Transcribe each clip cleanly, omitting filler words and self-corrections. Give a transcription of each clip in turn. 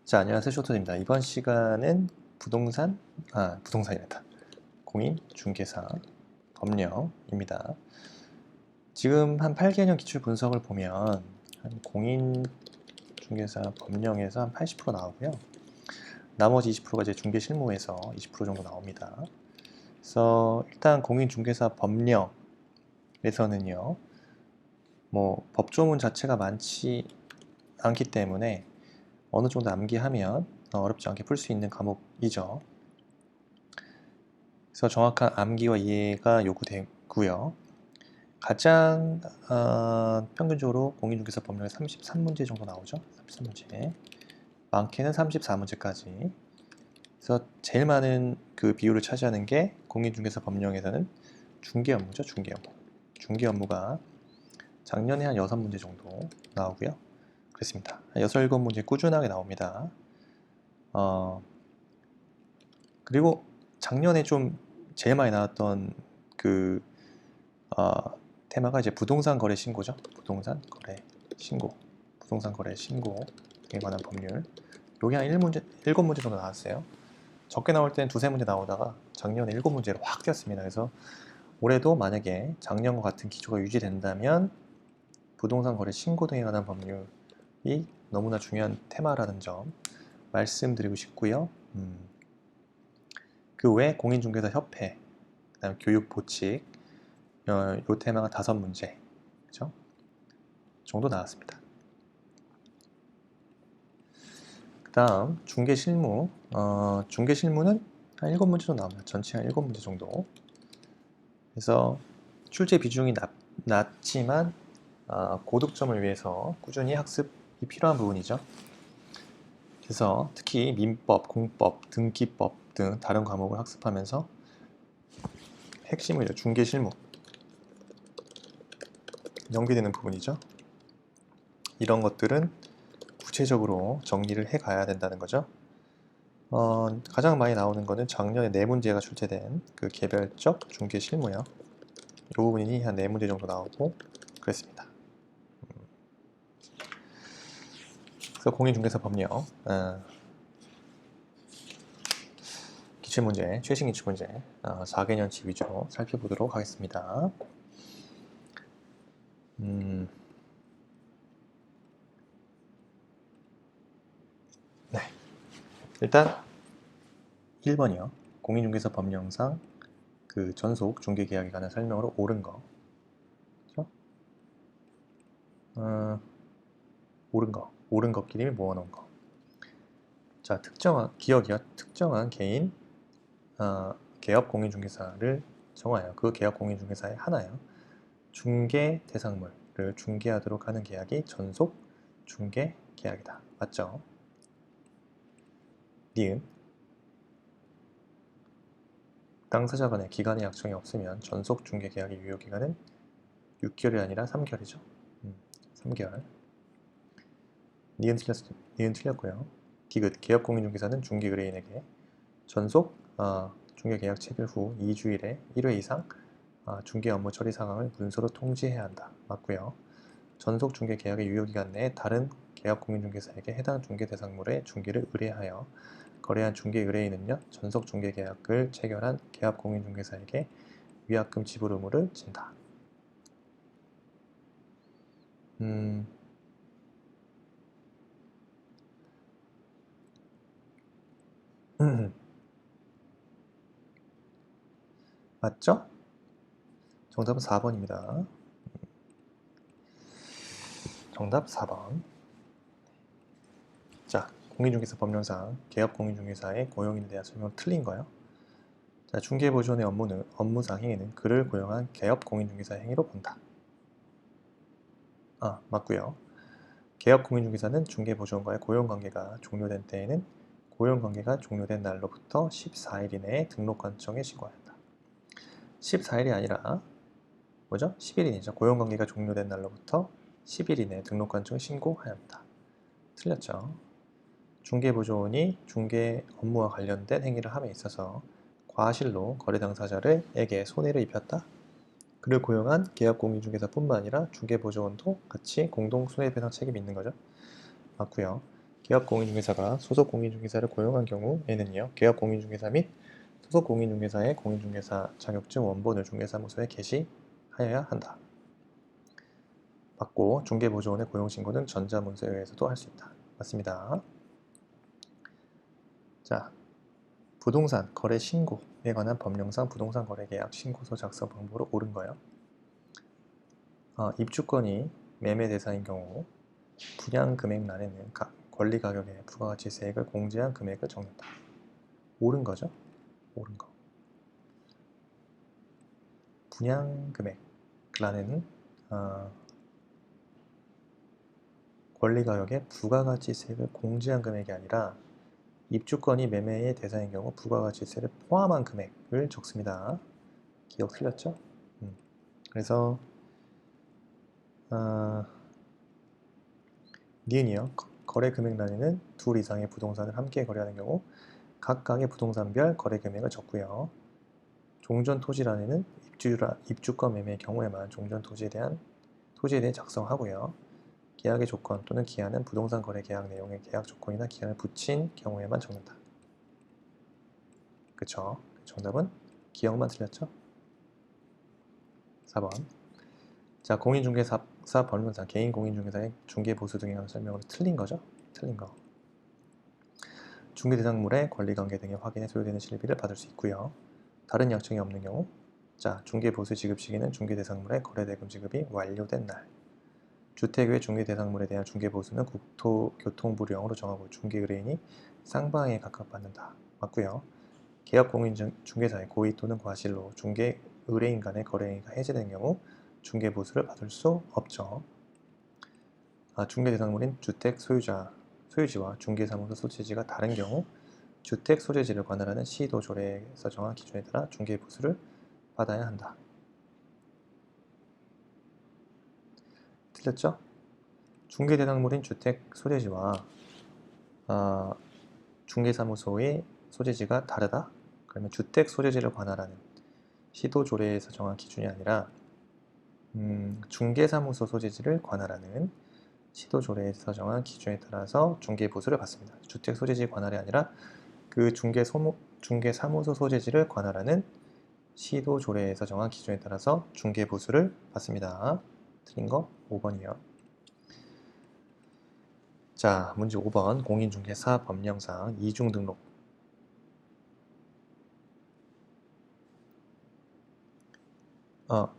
자, 안녕하세요. 쇼토입니다. 이번 시간은 부동산이란다. 공인중개사 법령입니다. 지금 한 8개년 기출 분석을 보면 한 공인중개사 법령에서 한 80% 나오고요. 나머지 20%가 이제 중개실무에서 20% 정도 나옵니다. 그래서 일단 공인중개사 법령에서는요, 법조문 자체가 많지 않기 때문에 어느 정도 암기하면 어렵지 않게 풀 수 있는 과목이죠. 그래서 정확한 암기와 이해가 요구되고요. 가장 평균적으로 공인중개사 법령에 33문제 정도 나오죠. 33문제. 많게는 34문제까지. 그래서 제일 많은 그 비율을 차지하는 게 공인중개사 법령에서는 중개 업무죠. 중개 업무. 중개 업무가 작년에 한 6문제 정도 나오고요. 그렇습니다. 한 6, 7문제 꾸준하게 나옵니다. 그리고 작년에 좀 제일 많이 나왔던 그 테마가 이제 부동산 거래 신고죠. 부동산 거래 신고에 관한 법률. 여기 한 7문제 정도 나왔어요. 적게 나올 때는 2, 3문제 나오다가 작년에 7문제로 확 뛰었습니다. 그래서 올해도 만약에 작년과 같은 기초가 유지된다면 부동산 거래 신고 등에 관한 법률이 너무나 중요한 테마라는 점 말씀드리고 싶고요. 그 외에 공인중개사 협회, 그다음 교육 보칙, 요 테마가 5문제, 그죠? 정도 나왔습니다. 그다음 중개 실무, 중개 실무는 한 7문제 정도 나옵니다. 전체 한 7문제 정도. 그래서 출제 비중이 낮지만 고득점을 위해서 꾸준히 학습이 필요한 부분이죠. 그래서 특히 민법, 공법, 등기법 등 다른 과목을 학습하면서 핵심을 중개 실무 연계되는 부분이죠. 이런 것들은 구체적으로 정리를 해 가야 된다는 거죠. 가장 많이 나오는 거는 작년에 4문제가 출제된 그 개별적 중개 실무요. 이 부분이 한 4문제 정도 나오고 그랬습니다. 그래서 공인중개사 법령 기출문제, 최신 기출문제 4개년치 위주로 살펴보도록 하겠습니다. 네, 일단 1번이요. 공인중개사 법령상 그 전속 중개계약에 관한 설명으로 옳은 거. 그렇죠? 옳은 것끼리 모아놓은 거. 자, 특정한 개인 개업 공인중개사를 정하여 그 개업 공인중개사의 하나요. 중개 대상물을 중개하도록 하는 계약이 전속 중개 계약이다. 맞죠? 니은 당사자 간의 기간의 약정이 없으면 전속 중개 계약의 유효 기간은 6개월이 아니라 3개월이죠. 3개월. 니은 틀렸고요. 디귿 개업 공인중개사는 중개 의뢰인에게 전속 중개 계약 체결 후 2주일에 1회 이상 중개 업무 처리 상황을 문서로 통지해야 한다. 맞고요. 전속 중개 계약의 유효기간 내에 다른 개업 공인중개사에게 해당 중개 대상물의 중개를 의뢰하여 거래한 중개 의뢰인은요, 전속 중개 계약을 체결한 개업 공인중개사에게 위약금 지불 의무를 진다. 맞죠? 정답은 4번입니다. 정답 4번. 자, 공인중개사 법령상 개업 공인중개사의 고용인에 대한 설명 틀린 거요. 자, 중개보조원의 업무상 행위는 그를 고용한 개업 공인중개사의 행위로 본다. 맞고요. 개업 공인중개사는 중개보조원과의 고용관계가 종료된 때에는 고용관계가 종료된 날로부터 14일 이내에 등록관청에 신고한다. 14일이 아니라 뭐죠? 10일이죠. 고용관계가 종료된 날로부터 10일 이내에 등록관청에 신고해야 합니다. 틀렸죠. 중개보조원이 중개 업무와 관련된 행위를 함에 있어서 과실로 거래 당사자에게 손해를 입혔다. 그를 고용한 계약공인중개사뿐만 아니라 중개보조원도 같이 공동 손해배상 책임이 있는 거죠. 맞고요. 기업 공인중개사가 소속 공인중개사를 고용한 경우에는요, 기업 공인중개사 및 소속 공인중개사의 공인중개사 자격증 원본을 중개사무소에 게시하여야 한다. 맞고, 중개보조원의 고용신고는 전자문서에 의해서도 할 수 있다. 맞습니다. 자, 부동산 거래 신고에 관한 법령상 부동산 거래 계약 신고서 작성 방법으로 옳은 거요. 입주권이 매매 대상인 경우 분양 금액란에는 권리 가격의 부가가치세액을 공제한 금액을 적는다. 옳은 거죠? 옳은 거. 분양 금액란에는 권리 가격의 부가가치세액을 공제한 금액이 아니라 입주권이 매매의 대상인 경우 부가가치세를 포함한 금액을 적습니다. 기억 틀렸죠? 그래서 니은이요. 거래 금액란에는 둘 이상의 부동산을 함께 거래하는 경우 각각의 부동산별 거래 금액을 적고요. 종전 토지란에는 입주권 매매의 경우에만 종전 토지에 대해 작성하고요. 계약의 조건 또는 기한은 부동산 거래 계약 내용의 계약 조건이나 기한을 붙인 경우에만 적는다. 그쵸? 정답은 기억만 틀렸죠? 4번. 자, 공인중개사 법령상 개인 공인중개사의 중개보수 등에 관한 설명으로 틀린 거죠? 틀린 거. 중개대상물의 권리관계 등의 확인에 소요되는 실비를 받을 수 있고요. 다른 약정이 없는 경우, 자, 중개보수 지급 시기는 중개대상물의 거래대금 지급이 완료된 날. 주택 외 중개대상물에 대한 중개보수는 국토교통부령으로 정하고 중개의뢰인이 쌍방에 각각 받는다. 맞고요. 계약 공인중개사의 고의 또는 과실로 중개의뢰인 간의 거래행위가 해제된 경우 중개보수를 받을 수 없죠. 중개대상물인 주택 소유지와 중개사무소 소재지가 다른 경우 주택 소재지를 관할하는 시도조례에서 정한 기준에 따라 중개보수를 받아야 한다. 틀렸죠? 중개대상물인 주택 소재지와 중개사무소의 소재지가 다르다? 그러면 주택 소재지를 관할하는 시도조례에서 정한 기준이 아니라 중개사무소 소재지를 관할하는 시도조례에서 정한 기준에 따라서 중개보수를 받습니다. 주택 소재지 관할이 아니라 그 중개사무소 소재지를 관할하는 시도조례에서 정한 기준에 따라서 중개보수를 받습니다. 틀린 거 5번이요. 자, 문제 5번 공인중개사 법령상 이중등록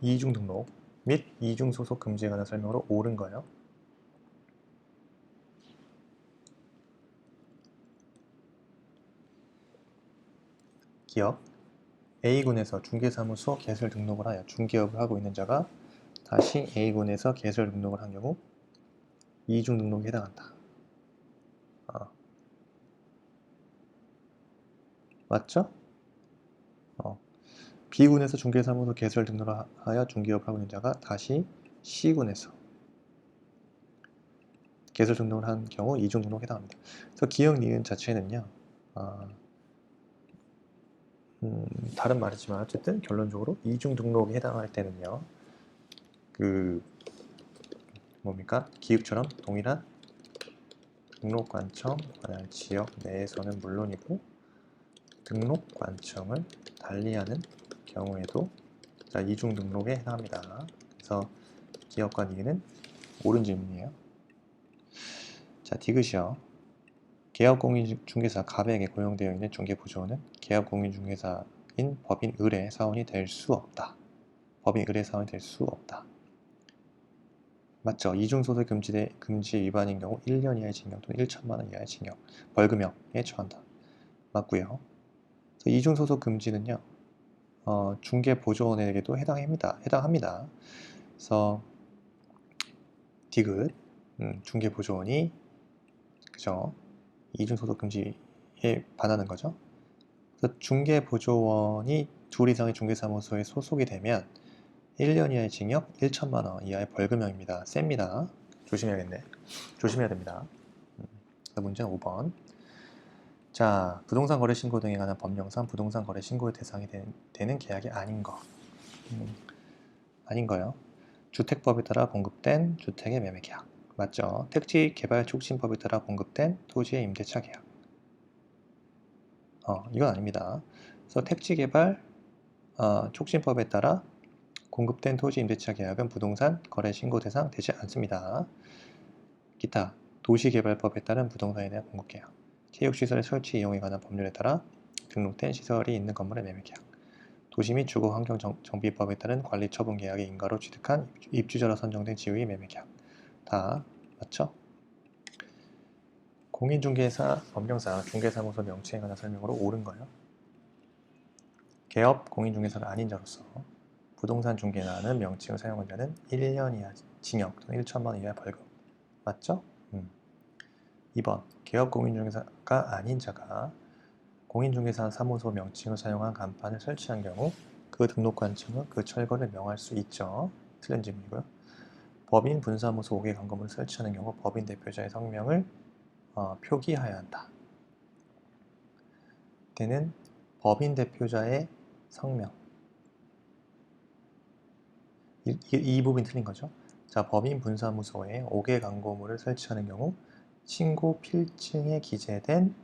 이중등록 및 이중소속 금지에 관한 설명으로 옳은 거예요. 기업 A군에서 중개사무소 개설 등록을 하여 중개업을 하고 있는 자가 다시 A군에서 개설 등록을 한 경우 이중등록에 해당한다. 맞죠? B군에서 중개사무소 개설 등록을 하여 중개업을 하고 있는 자가 다시 C군에서 개설 등록을 한 경우 이중등록에 해당합니다. 그래서 기억 니은 자체는요. 다른 말이지만 어쨌든 결론적으로 이중등록에 해당할 때는요. 기읍처럼 동일한 등록관청 관할 지역 내에서는 물론이고 등록관청을 달리하는 경우에도 이중등록에 해당합니다. 그래서 기업과 니은은 옳은 질문이에요. 자, 디귿이요. 개업공인중개사 갑에게 고용되어 있는 중개보조원은 개업공인중개사인 법인 의뢰 사원이 될 수 없다. 법인 의뢰 사원이 될 수 없다. 맞죠? 이중소속 금지 위반인 경우 1년 이하의 징역 또는 1천만 원 이하의 징역, 벌금형에 처한다. 맞고요. 이중소속 금지는요. 중개보조원에게도 해당합니다. 그래서 디귿 중개보조원이 그죠? 이중소속 금지에 반하는 거죠. 그래서 중개보조원이 둘 이상의 중개사무소에 소속이 되면 1년 이하의 징역, 1천만 원 이하의 벌금형입니다. 셉니다. 조심해야겠네. 조심해야 됩니다. 문제는 5번. 자, 부동산 거래 신고 등에 관한 법령상 부동산 거래 신고의 대상이 되는 계약이 아닌 거. 아닌 거요. 주택법에 따라 공급된 주택의 매매 계약. 맞죠? 택지 개발 촉진법에 따라 공급된 토지의 임대차 계약. 이건 아닙니다. 그래서 택지 개발 촉진법에 따라 공급된 토지 임대차 계약은 부동산 거래 신고 대상 되지 않습니다. 기타 도시개발법에 따른 부동산에 대한 공급 계약, 체육시설의 설치 이용에 관한 법률에 따라 등록된 시설이 있는 건물의 매매 계약, 도시 및 주거 환경 정비법에 따른 관리 처분 계약의 인가로 취득한 입주자로 선정된 지위의 매매 계약. 다 맞죠? 공인중개사 법령상 중개사무소 명칭에 관한 설명으로 옳은 거예요. 개업 공인중개사가 아닌 자로서 부동산 중개라는 명칭을 사용한 자는 1년 이하 징역 또는 1천만 원 이하 벌금. 맞죠? 2번 개업 공인중개사가 아닌 자가 공인중개사 사무소 명칭을 사용한 간판을 설치한 경우 그 등록관청은 그 철거를 명할 수 있죠. 틀린 질문이고요. 법인 분사무소 5개 광고물을 설치하는 경우 법인 대표자의 성명을 표기해야 한다. 때는 법인 대표자의 성명. 이 부분이 틀린 거죠. 자, 법인 분사무소에 5개 광고물을 설치하는 경우 신고 필증에 기재된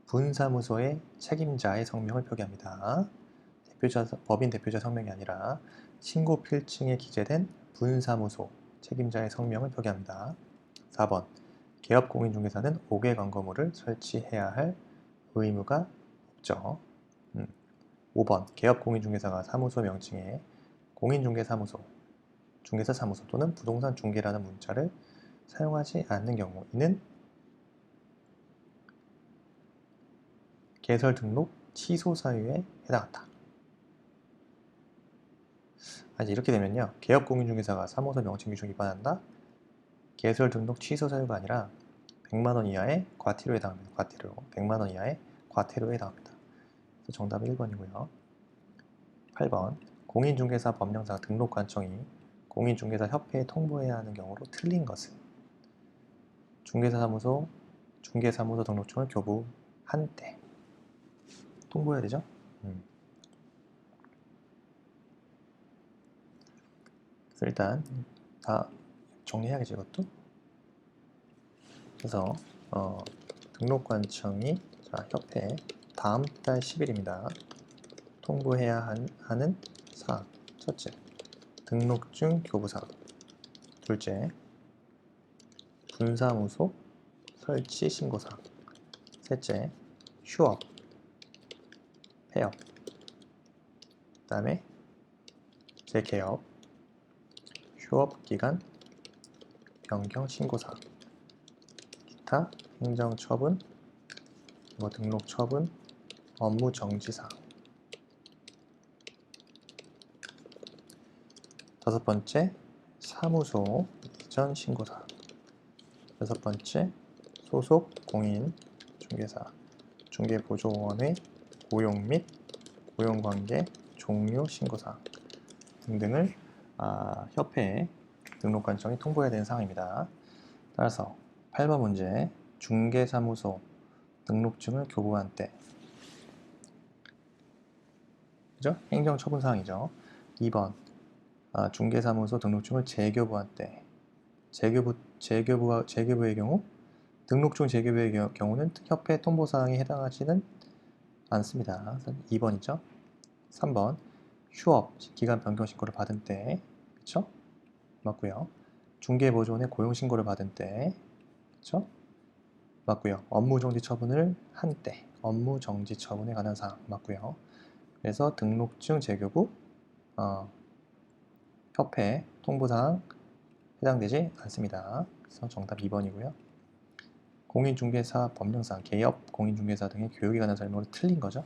분사무소의 책임자의 성명을 표기합니다. 법인 대표자 성명이 아니라 신고 필증에 기재된 분사무소 책임자의 성명을 표기합니다. 4번 개업 공인중개사는 5개 광고물을 설치해야 할 의무가 없죠. 5번 개업 공인중개사가 사무소 명칭에 공인중개사무소, 중개사사무소 또는 부동산 중개라는 문자를 사용하지 않는 경우 이는 개설 등록 취소 사유에 해당한다. 이렇게 되면요. 개업 공인중개사가 사무소 명칭 규정 위반한다. 개설 등록 취소 사유가 아니라 100만 원 이하의 과태료에 해당합니다. 과태료. 100만 원 이하의 과태료에 해당합니다. 그래서 정답은 1번이고요. 8번 공인중개사 법령상 등록관청이 공인중개사 협회에 통보해야 하는 경우로 틀린 것은 중개사무소 등록증을 교부한 때 통보해야 되죠. 그래서 일단 다 정리해야겠죠, 이것도. 그래서 등록관청이 협회에 다음 달 10일입니다. 통보해야 하는 사항. 첫째, 등록증 교부사항. 둘째, 분사무소 설치 신고사항. 셋째, 휴업, 폐업. 그 다음에 재개업, 휴업기간 변경 신고사항. 기타 행정처분, 등록처분, 업무 정지사항. 다섯 번째, 사무소 이전 신고사항. 여섯 번째, 소속 공인 중개사, 중개보조원의 고용 및 고용관계 종료 신고사항 등등을 협회에 등록관청이 통보해야 되는 사항입니다. 따라서 8번 문제, 중개사무소 등록증을 교부한 때, 그죠? 행정처분사항이죠. 2번, 중개사무소 등록증을 재교부한 때, 재교부의 경우, 등록증 재교부의 경우는 협회 통보사항에 해당하지는 않습니다. 2번이죠. 3번, 휴업, 기간 변경 신고를 받은 때, 그쵸? 맞고요. 중개보조원의 고용 신고를 받은 때, 그쵸? 맞고요. 업무 정지 처분을 한 때, 업무 정지 처분에 관한 사항 맞고요. 그래서 등록증 재교부, 협회 통보사항 해당되지 않습니다. 그래서 정답 2번이고요. 공인중개사 법령상 개업 공인중개사 등의 교육에 관한 설명으로 틀린 거죠.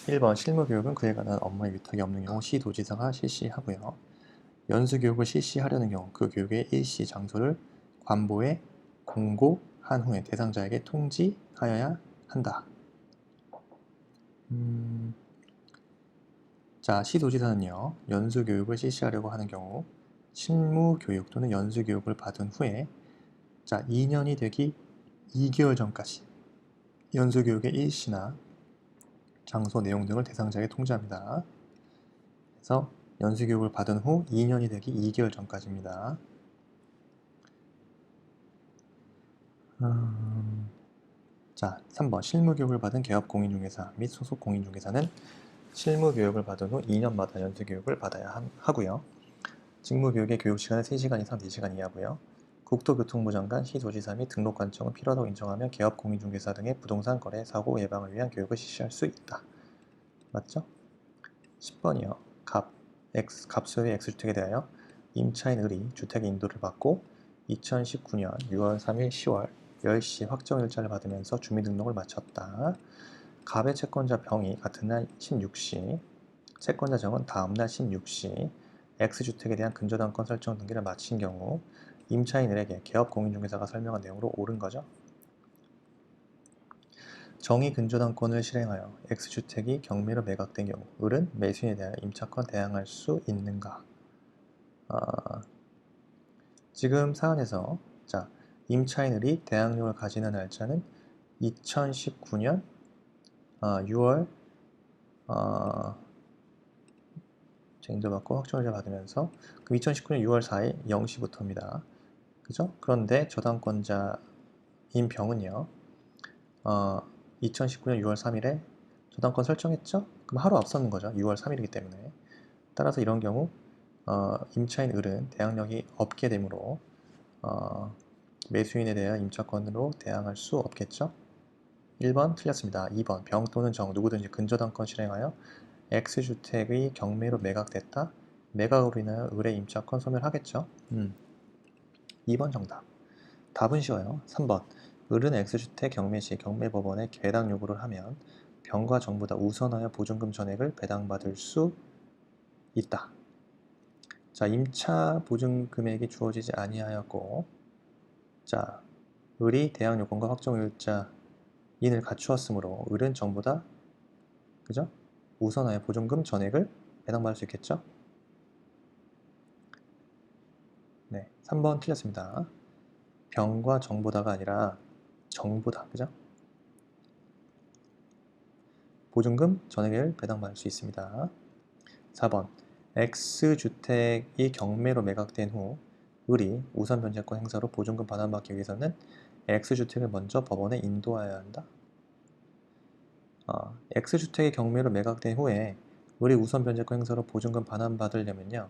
1번 실무교육은 그에 관한 업무에 위탁이 없는 경우 시도지사가 실시하고요. 연수교육을 실시하려는 경우 그 교육의 일시 장소를 관보에 공고한 후에 대상자에게 통지하여야 한다. 자, 시도지사는요. 연수교육을 실시하려고 하는 경우 실무교육 또는 연수교육을 받은 후에 2년이 되기 2개월 전까지 연수교육의 일시나 장소 내용 등을 대상자에게 통지합니다. 그래서 연수교육을 받은 후 2년이 되기 2개월 전까지입니다. 자, 3번 실무교육을 받은 개업 공인중개사 및 소속 공인중개사는 실무교육을 받은 후 2년마다 연수교육을 받아야 하고요. 직무교육의 교육시간은 3시간 이상 4시간 이하고요. 국토교통부 장관, 시도지사 및 등록관청은 필요하다고 인정하며 개업 공인중개사 등의 부동산 거래 사고 예방을 위한 교육을 실시할 수 있다. 맞죠? 10번이요. 갑소유의 X주택에 대하여 임차인 을이 주택의 인도를 받고 2019년 6월 3일 10월 10시 확정일자를 받으면서 주민등록을 마쳤다. 갑의 채권자 병이 같은 날 16시, 채권자 정은 다음날 16시 X주택에 대한 근저당권 설정 등기를 마친 경우 임차인 을에게 개업 공인중개사가 설명한 내용으로 옳은 거죠. 정이 근저당권을 실행하여 X주택이 경매로 매각된 경우 을은 매수인에 대하여 임차권 대항할 수 있는가? 지금 사안에서 자, 임차인 을이 대항력을 가지는 날짜는 2019년 6월 인도받고 확정일자 받으면서 그럼 2019년 6월 4일 0시부터입니다. 그죠? 그런데 저당권자인 병은요. 2019년 6월 3일에 저당권 설정했죠? 그럼 하루 앞서는 거죠. 6월 3일이기 때문에. 따라서 이런 경우 임차인 을은 대항력이 없게 되므로 매수인에 대한 임차권으로 대항할 수 없겠죠? 1번 틀렸습니다. 2번 병 또는 정 누구든지 근저당권 실행하여 X주택의 경매로 매각됐다. 매각으로 인하여 을의 임차권 소멸하겠죠? 2번 정답. 답은 쉬워요. 3번 을은 X주택 경매 시 경매법원에 배당 요구를 하면 병과 정보다 우선하여 보증금 전액을 배당받을 수 있다. 자, 임차 보증 금액이 주어지지 아니하였고, 자, 을이 대항 요건과 확정일자 인을 갖추었으므로 을은 정보다 그죠? 우선하여 보증금 전액을 배당받을 수 있겠죠? 네, 3번 틀렸습니다. 병과 정보다가 아니라 정보다, 그죠? 보증금 전액을 배당받을 수 있습니다. 4번 X주택이 경매로 매각된 후 을이 우선 변제권 행사로 보증금 반환받기 위해서는 X주택을 먼저 법원에 인도하여야 한다. X주택이 경매로 매각된 후에 을이 우선 변제권 행사로 보증금 반환받으려면요.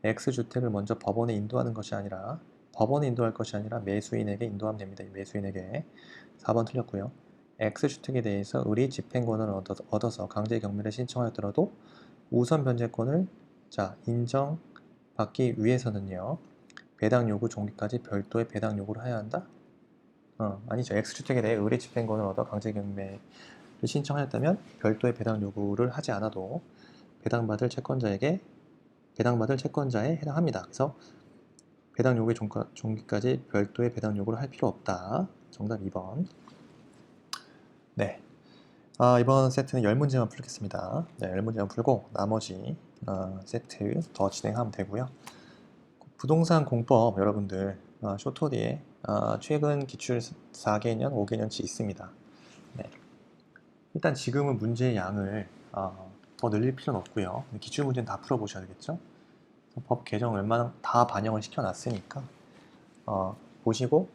X주택을 먼저 법원에 인도하는 것이 아니라 법원에 인도할 것이 아니라 매수인에게 인도하면 됩니다. 매수인에게. 4번 틀렸고요. X주택에 대해서 을이 집행권을 얻어서 강제 경매를 신청하였더라도 우선 변제권을 인정받기 위해서는요. 배당 요구 종기까지 별도의 배당 요구를 해야 한다? 아니죠. X주택에 대해 을이 집행권을 얻어 강제 경매를 신청하였다면 별도의 배당 요구를 하지 않아도 배당받을 채권자에 해당합니다. 그래서 배당 요구의 종기까지 별도의 배당 요구를 할 필요 없다. 정답 2번. 네. 이번 세트는 10문제만 풀겠습니다. 네, 10문제만 풀고 나머지 세트 더 진행하면 되고요. 부동산 공법 여러분들 쇼토디에 최근 기출 4개년, 5개년치 있습니다. 네. 일단 지금은 문제의 양을 더 늘릴 필요는 없고요. 기출 문제는 다 풀어보셔야 되겠죠. 법 개정 웬만하면 다 반영을 시켜놨으니까 보시고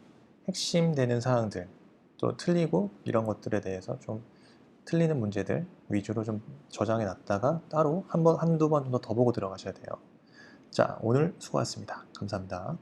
핵심 되는 사항들 또 틀리고 이런 것들에 대해서 좀 틀리는 문제들 위주로 좀 저장해 놨다가 따로 한두 번 정도 더 보고 들어가셔야 돼요. 자, 오늘 수고하셨습니다. 감사합니다.